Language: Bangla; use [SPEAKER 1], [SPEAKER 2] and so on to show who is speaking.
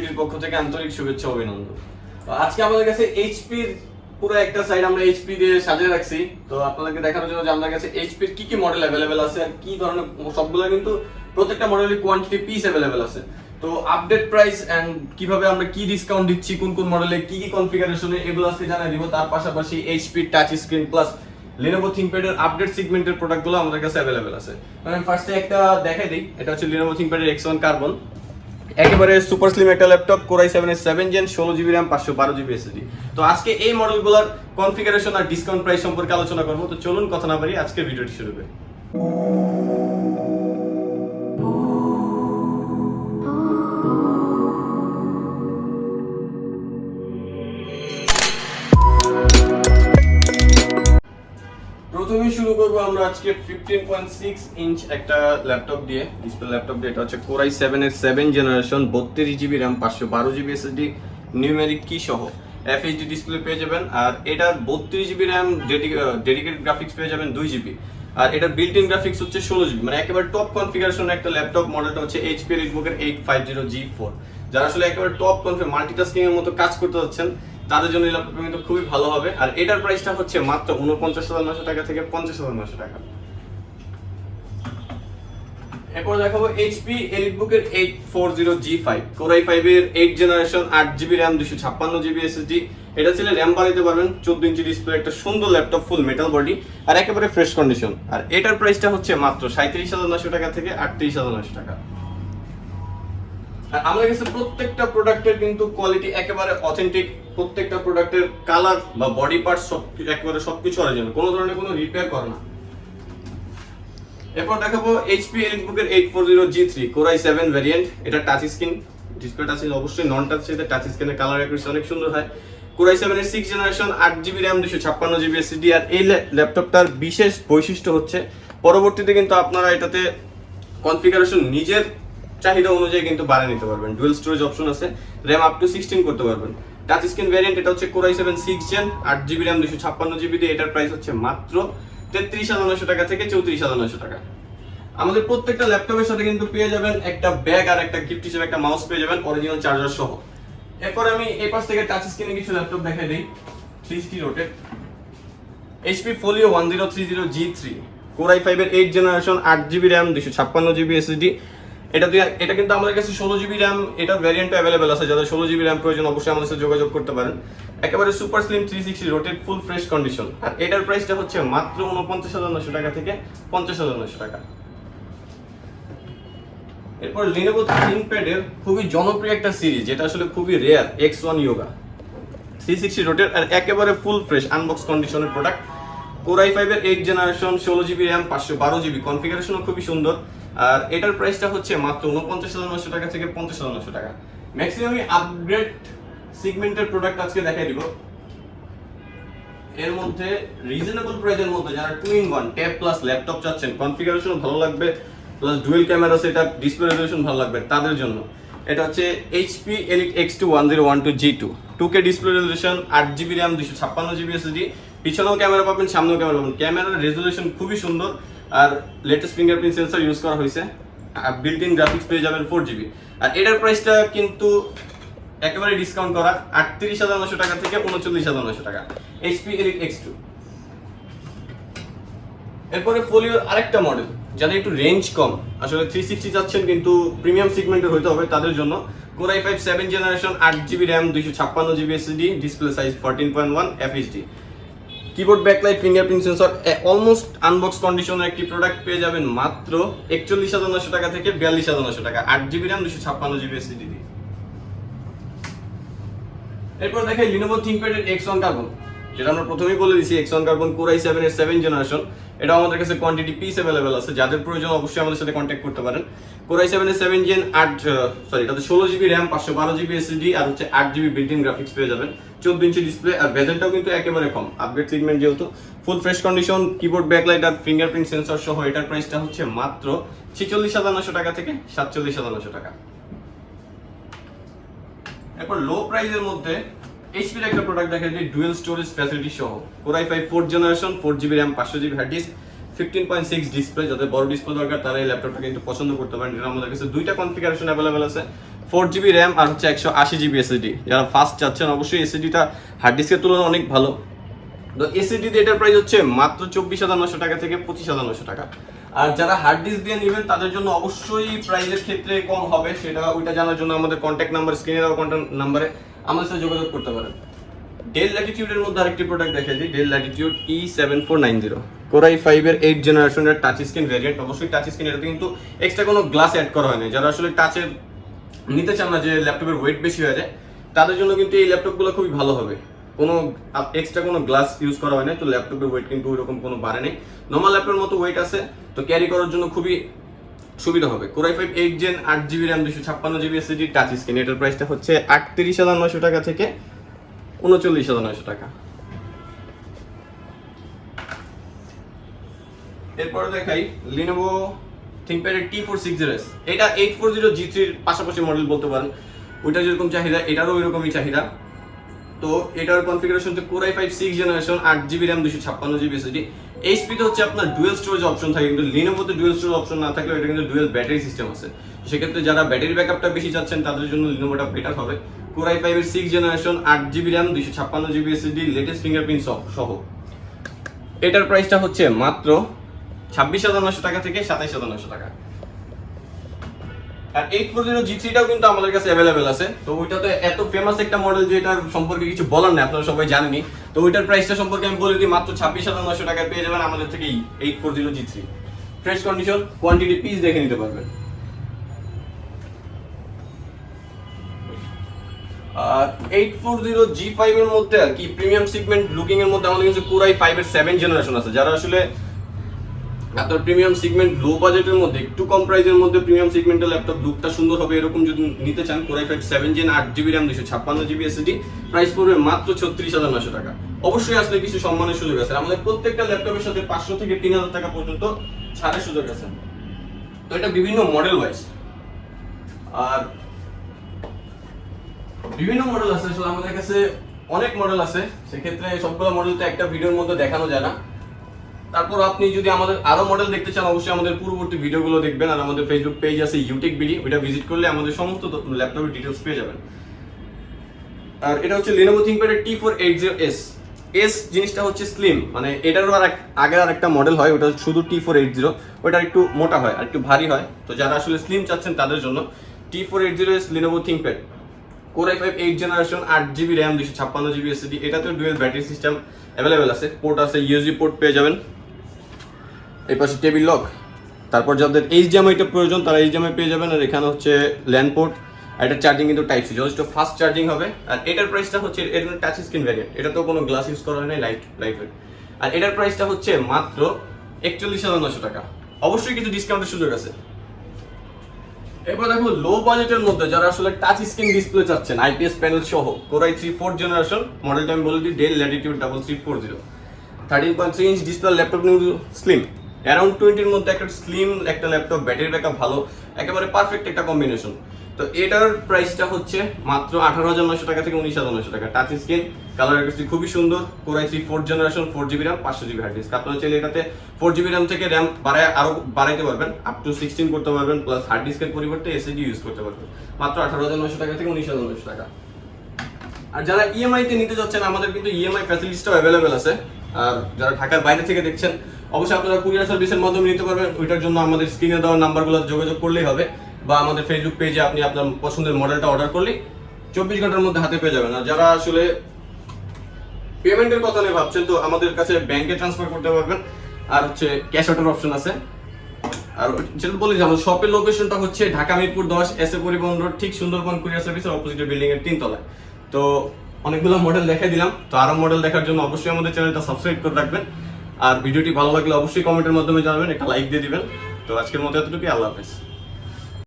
[SPEAKER 1] YoutechBDর পক্ষ থেকে আন্তরিক শুভেচ্ছা অভিনন্দন। আজকে আমাদের কাছে এইচপির পুরো একটা সাইড আমরা এইচপি দিয়ে সাজিয়ে রাখছি। তো আপনাদেরকে দেখানোর জন্য যে আমাদের কাছে এইচপির কি কি মডেল अवेलेबल আছে আর কি ধরনের, সবগুলো কিন্তু প্রত্যেকটা মডেলের কোয়ান্টিটি পিস अवेलेबल আছে। তো আপডেট প্রাইস এন্ড কিভাবে আমরা কি ডিসকাউন্ট দিচ্ছি, কোন কোন মডেলে কি কি কনফিগারেশনে, এগুলো আজকে জানাই দিব। তার পাশাপাশি HP touch screen plus Lenovo ThinkPad এর আপডেট সেগমেন্টের প্রোডাক্টগুলো আমাদের কাছে अवेलेबल আছে। আমি ফার্স্টে একটা দেখাই দেই, এটা হচ্ছে Lenovo ThinkPad এর X1 কার্বন, একেবারে সুপার স্লিম একটা ল্যাপটপ, Core i7 এর 7 gen, 16GB RAM, 512GB SSD। তো আজকে এই মডেলগুলোর কনফিগারেশন আর ডিসকাউন্ট প্রাইস সম্পর্কে আলোচনা করব। তো চলুন কথা না বাড়িয়ে আজকে ভিডিওটি শুরু করি। প্রথমেই শুরু করব আমরা আজকে 15.6 ইঞ্চ একটা ল্যাপটপ দিয়ে, ডিসপ্লে ল্যাপটপ দিয়ে। এটা হচ্ছে Core i7 এর 7 generation, 32GB RAM, 512GB SSD, numeric কি সহ FHD ডিসপ্লে পেয়ে যাবেন। আর এটার 32GB RAM ডেডিকেটেড গ্রাফিক্স পেয়ে যাবেন 2GB। আর এটার বিল্ট ইন গ্রাফিক্স হচ্ছে 16GB, মানে একেবারে টপ কনফিগারেশন একটা ল্যাপটপ। মডেলটা হচ্ছে HP EliteBook এর 850G4। যারা আসলে একেবারে টপ মাল্টিটাস্কিং এর মতো কাজ করতে যাচ্ছেন তাদের জন্য এই ল্যাপটপটা কিন্তু খুবই ভালো হবে। আর এটার প্রাইসটা হচ্ছে মাত্র 49,900 টাকা থেকে 50,900 টাকা। এরপর দেখাবো HP EliteBook এর 840G5, Core i5 এর 8 generation, 8GB RAM, 256GB SSD। এটা ছিল RAM বাড়াইতে পারবেন, 14 ইঞ্চি ডিসপ্লে, একটা সুন্দর ল্যাপটপ, ফুল মেটাল বডি আর একেবারে ফ্রেশ কন্ডিশন। আর এটার প্রাইসটা হচ্ছে মাত্র 37,900 টাকা থেকে 38,900 টাকা। আর আমাদের কাছে প্রত্যেকটা প্রোডাক্টের কিন্তু কোয়ালিটি একেবারে অথেন্টিক, প্রত্যেকটা প্রোডাক্টের কালার বা বডি পার্টস সব একেবারে সবকিছু অরিজিনাল, কোনো ধরনের কোনো রিপেয়ার করে না। এরপর দেখাবো HP EliteBook এর 840G3, Core i7 ভ্যারিয়েন্ট। এটা touch screen, display touch screen, অবশ্যই নন টাচ সাথে টাচ স্ক্রিনের কালার অ্যাকুরেসি অনেক সুন্দর হয়। Core i7 এর 6 generation, 8GB RAM, 256GB SSD। আর এই ল্যাপটপটার বিশেষ বৈশিষ্ট্য হচ্ছে পরবর্তীতে কিন্তু আপনারা এটাতে কনফিগারেশন নিজের চাহিদা অনুযায়ী কিন্তু বাড়িয়ে নিতে পারবেন। ডুয়াল স্টোরেজ অপশন আছে, RAM আপ টু 16 করতে পারবেন। টাচ স্ক্রিন ভ্যারিয়েন্ট, এটা হচ্ছে Core i7 6 gen, 8GB RAM, 256GB দিয়ে। এটার প্রাইস হচ্ছে মাত্র 33,900 টাকা থেকে 34,900 টাকা। আমাদের প্রত্যেকটা ল্যাপটপের সাথে কিন্তু পেয়ে যাবেন একটা ব্যাগ আর একটা গিফট হিসেবে একটা মাউস পেয়ে যাবেন, অরিজিনাল চার্জার সহ। এরপর আমি এই পাশ থেকে টাচ স্ক্রিনে কিছু ল্যাপটপ দেখাই দেই। 360 rotate HP Folio 1030G3, Core i5 এর 8 generation, 8GB RAM, 256GB SSD। এটা কিন্তু আমাদের কাছে 16GB RAM, এটার ভ্যারিয়েন্ট अवेलेबल আছে। যাদের 16GB RAM প্রয়োজন অবশ্যই আমাদের সাথে যোগাযোগ করতে পারেন। একেবারে super slim 360 rotate, full fresh condition. আর এটার প্রাইসটা হচ্ছে মাত্র 49,900 টাকা থেকে 50,900 টাকা। এরপর Lenovo ThinkPad এর খুবই জনপ্রিয় একটা সিরিজ, যেটা আসলে খুবই রেয়ার, X1 Yoga 360 রোটেট আর একেবারে ফুল ফ্রেশ আনবক্স কন্ডিশনের প্রোডাক্ট। Core i5 এর 8 জেনারেশন, 16GB RAM, 512GB, কনফিগারেশনও খুবই সুন্দর। আর এটার প্রাইসটা হচ্ছে মাত্র 49,900 টাকা থেকে 50,900 টাকা। ম্যাক্সিমাম আপগ্রেড সেগমেন্টের প্রোডাক্ট আজকে দেখাই দিব। এর মধ্যে রিজনেবল প্রাইসের মধ্যে যারা 2-in-1 ট্যাব প্লাস ল্যাপটপ চাচ্ছেন, কনফিগারেশন ভালো লাগবে plus dual camera setup, display resolution ভালো লাগবে, তাদের জন্য এটা হচ্ছে HP Elite X2 1012G2, 2K display resolution, 8GB RAM, 256GB SSD। পিছনেও ক্যামেরা পাবেন, সামনেও ক্যামেরা পাবেন। ক্যামেরার রেজোলিউশন খুবই সুন্দর আর লেটেস্ট ফিঙ্গারপ্রিন্ট সেন্সর ইউজ করা হয়েছে। আর বিল্ট ইন গ্রাফিক্স পেয়ে যাবেন 4GB। আর এটার প্রাইসটা কিন্তু একেবারে ডিসকাউন্ট করা, 38,900 টাকা থেকে 39,900 টাকা, HP Elite X2। এরপরে ফোলিওর আরেকটা মডেল, যাদের একটু রেঞ্জ কম, আসলে 360 যাচ্ছেন কিন্তু প্রিমিয়াম সেগমেন্টের হইতে হবে, তাদের জন্য Core i5 7 generation, 8GB RAM, 256GB SSD, display size 14.1 FHD, keyboard backlight, fingerprint sensor, almost unbox কন্ডিশনের একটি প্রোডাক্ট পেয়ে যাবেন মাত্র 41,900 টাকা থেকে 42,900 টাকা, 8GB RAM, 256GB SSD দিয়ে। এরপর দেখাই Lenovo ThinkPad এর X1 কার্বন, যেটা আমরা প্রথমেই বলে দিয়েছি, X1 কার্বন Core i7 এর 7 জেনারেশন। এটা আমাদের কাছে কোয়ান্টিটি পিস अवेलेबल আছে, যাদের প্রয়োজন অবশ্যই আমাদের সাথে কন্ট্যাক্ট করতে পারেন। Core i7 এর 7 জেন, এটাতে 16GB RAM, 512GB SSD আর হচ্ছে 8GB বিল্ট ইন গ্রাফিক্স পেয়ে যাবেন, 14 ইঞ্চি ডিসপ্লে। আর বেজেলটাও কিন্তু একেবারে কম, আপগ্রেড সেগমেন্ট যেহেতু, full fresh condition, keyboard backlight আর ফিঙ্গারপ্রিন্ট সেন্সর সহ। এটার প্রাইসটা হচ্ছে মাত্র 46,900 টাকা থেকে 47,900 টাকা। এরপর লো প্রাইসের মধ্যে HP এর একটা প্রোডাক্ট দেখা যায়, ডুয়াল স্টোরেজ ফ্যাসিলিটি সহ, Core i5 4 generation, 4GB RAM, 500GB hard disk, 15.6 display. যাদের বড় ডিসপ্লে দরকার তারা এই ল্যাপটপটা কিন্তু পছন্দ করতে পারেন। এর আমাদের কাছে দুইটা কনফিগারেশন अवेलेबल আছে, 4GB র্যাম আর হচ্ছে 128GB এসএসডি। যারা ফাস্ট চাচ্ছেন অবশ্যই এসএসডিটা হার্ড ডিস্কের তুলনায় অনেক ভালো। তো এসএসডি দিয়ে এটার প্রাইস হচ্ছে মাত্র 24,900 টাকা থেকে 25,900 টাকা। আর যারা হার্ড ডিস্ক দিয়ে নেবেন তাদের জন্য অবশ্যই প্রাইসের ক্ষেত্রে কম হবে, ওইটা জানার জন্য আমাদের কন্ট্যাক্ট নাম্বার, স্ক্রিনে দেওয়া কন্ট্যাক্ট নাম্বারে আমাদের সাথে যোগাযোগ করতে পারেন। ডেল ল্যাটিটিউডের মধ্যে আরেকটি প্রোডাক্ট দেখাই দিই, Dell Latitude E7490 Core i5 এর 8 জেনারেশনের টাচ স্ক্রিন ভেরিয়েন্ট। অবশ্যই টাচ স্ক্রিন, এটাতে কিন্তু এক্সট্রা কোনো গ্লাস অ্যাড করা হয় না। যারা আসলে টাচের নিতে চান না যে ল্যাপটপের ওয়েট বেশি হয়ে যায়, তাদের জন্য কিন্তু এই ল্যাপটপগুলো খুবই ভালো হবে। কোনো এক্সট্রা কোনো গ্লাস ইউজ করা হয় না, তো ল্যাপটপের ওয়েট কিন্তু ওইরকম কোনো বাড়ে নেই, নর্মাল ল্যাপটপের মতো ওয়েট আছে, তো ক্যারি করার জন্য খুবই সুবিধা হবে। Core i5 8 Gen 8GB RAM 256GB SSD touch screen, এটার প্রাইসটা হচ্ছে 38,900 টাকা থেকে 39,900 টাকা। এরপরে দেখাই Lenovo ThinkPad এর T460S। এটা 840G3 এর পাশাপাশি মডেল বলতে পারেন, ওইটা যেরকম চাহিদা এটারও ওইরকমই চাহিদা। তো এটার কনফিগারেশন হচ্ছে Core i5 6 generation 8GB RAM 256GB SSD। HP তে হচ্ছে আপনার ডুয়াল স্টোরেজ অপশন থাকে, কিন্তু Lenovo তে ডুয়াল স্টোরেজ অপশন না থাকলে এটা কিন্তু ডুয়াল ব্যাটারি সিস্টেম আছে। সেক্ষেত্রে যারা ব্যাটারি ব্যাকআপটা বেশি চাচ্ছেন তাদের জন্য Lenovoটা বেটার হবে। Core i5 এর 6 generation 8GB RAM 256GB SSD latest fingerprint সহ। এটার প্রাইসটা হচ্ছে মাত্র 26,900 টাকা থেকে 27,900 টাকা। আর 840G3টাও কিন্তু আমাদের কাছে অ্যাভেলেবেল আছে। তো ওইটাতে এত ফেমাস একটা মডেল যে এটার সম্পর্কে কিছু বলার নেই, আপনারা সবাই জানেনই। তো ওইটার প্রাইসটা সম্পর্কে আমি বলে দিই, মাত্র 26,900 টাকায় পেয়ে যাবেন আমাদের থেকে 840G3। Fresh condition, quantity, piece দেখে নিতে পারবেন। আর 840G5 এর মধ্যে আর কি প্রিমিয়াম সেগমেন্ট লুকিং এর মধ্যে আমাদের কাছে Core i5 এর 7 জেনারেশন আছে। যারা আসলে আপনার প্রিমিয়াম সেগমেন্ট লো বাজেটের মধ্যে একটু কম প্রাইসের মধ্যে প্রিমিয়াম সেগমেন্টের ল্যাপটপ লুকটা সুন্দর হবে এরকম যদি নিতে চান, Core i5 7 Gen 8GB RAM 256GB SSD, price পড়বে মাত্র 36,900 টাকা। অবশ্যই আসলে কিছু সম্মানের সুযোগ আছে, আমাদের প্রত্যেকটা ল্যাপটপের সাথে 500 থেকে 3,000 টাকা পর্যন্ত ছাড়ের সুযোগ আছে। তো এটা বিভিন্ন মডেল ওয়াইজ, আর বিভিন্ন মডেল আছে আসলে আমাদের কাছে অনেক মডেল আছে, সেক্ষেত্রে সবগুলো মডেল তো একটা ভিডিওর মধ্যে দেখানো যায় না। তারপর আপনি যদি আমাদের আরো মডেল দেখতে চান অবশ্যই আমাদের পূর্ববর্তী ভিডিওগুলো দেখবেন, আর আমাদের ফেসবুক পেজ আছে YoutechBD, ওইটা ভিজিট করলে আমাদের সমস্ত ল্যাপটপের ডিটেইলস পেয়ে যাবেন। আর এটা হচ্ছে Lenovo ThinkPad এর T480S। এস জিনিসটা হচ্ছে স্লিম, মানে এটারও আগের আর একটা মডেল হয়, ওটা শুধু T480, ওটা একটু মোটা হয় আর একটু ভারী হয়। তো যারা আসলে স্লিম চাচ্ছেন তাদের জন্য T480S Lenovo ThinkPad Core i5 8 generation 8GB RAM 256GB SSD। এটাতেও ডুয়াল ব্যাটারি সিস্টেম অ্যাভেলেবেল আছে, পোর্ট আছে, USB পোর্ট পেয়ে যাবেন। এই পাশে টেবিল লক, তারপর যাদের HDMI-টা প্রয়োজন তারা HDMI পেয়ে যাবেন। আর এখানে হচ্ছে ল্যান্ড পোর্ট, আর এটা চার্জিং কিন্তু টাইপ সি, যথেষ্ট ফাস্ট চার্জিং হবে। আর এটার প্রাইসটা হচ্ছে, এর টাচ স্ক্রিন ভ্যারিয়েন্ট, এটা তো কোনো গ্লাস ইউজ করা হয় না, লাইট ওয়েট। আর এটার প্রাইসটা হচ্ছে মাত্র 41,900 টাকা। অবশ্যই কিছু ডিসকাউন্টের সুযোগ আছে। এবার দেখো লো বাজেটের মধ্যে যারা আসলে টাচ স্ক্রিন ডিসপ্লে চাচ্ছেন IPS প্যানেল সহ, Core i3 4th জেনারেশন, মডেলটা আমি বলে দিই Dell Latitude 3340, 13.3 inch display laptop, new slim, around 20-এর মধ্যে একটা স্লিম একটা ল্যাপটপ, ব্যাটারি ব্যাকআপ ভালো, একেবারে পারফেক্ট একটা কম্বিনেশন। তো এটার প্রাইসটা হচ্ছে মাত্র 18,900 টাকা থেকে 19,900 টাকা। টাচ স্ক্রিন, কালার অ্যাকুরেসি খুবই সুন্দর। Core i3 4th generation 4GB RAM 500GB hard disk. আপনারা চাইলে এটাতে 4GB RAM থেকে র্যাম আরো বাড়াইতে পারবেন, আপ টু 16 করতে পারবেন, প্লাস হার্ড ডিস্কের পরিবর্তে SSD ইউজ করতে পারবেন। মাত্র 18,900 টাকা থেকে 19,900 টাকা। আর যারা EMI তে নিতে যাচ্ছেন আমাদের কিন্তু EMI ফ্যাসিলিটিসটাও অ্যাভেলেবেল আছে। আর যারা ঢাকার বাইরে থেকে দেখছেন অবশ্যই আপনারা কুরিয়ার সার্ভিসের মাধ্যমে নিতে পারবেন। ওইটার জন্য আমাদের স্ক্রিনে দেওয়া নাম্বারগুলোতে যোগাযোগ করলেই হবে, বা আমাদের ফেসবুক পেজে আপনি আপনার পছন্দের মডেলটা অর্ডার করলেই 24 ঘন্টার মধ্যে হাতে পেয়ে যাবেন। আর যারা আসলে পেমেন্টের কথা নিয়ে ভাবছেন তো আমাদের কাছে ব্যাংকে ট্রান্সফার করতে পারবেন, আর হচ্ছে ক্যাশ আউটের অপশন আছে। আর যেটা বলি যে আমার শপের লোকেশনটা হচ্ছে ঢাকা মিরপুর 10 এসএ পরিবহন রোড, ঠিক সুন্দরবন কুরিয়ার সার্ভিসের অপোজিট বিল্ডিং এর 3 তলায়। তো অনেকগুলো মডেল দেখাই দিলাম, তো আরো মডেল দেখার জন্য অবশ্যই আমাদের চ্যানেলটা সাবস্ক্রাইব করে রাখবেন। আর ভিডিওটি ভালো লাগলে অবশ্যই কমেন্টের মাধ্যমে জানাবেন, একটা লাইক দিয়ে দিবেন। তো আজকের মতো এতটুকুই, আল্লাহ হাফেজ।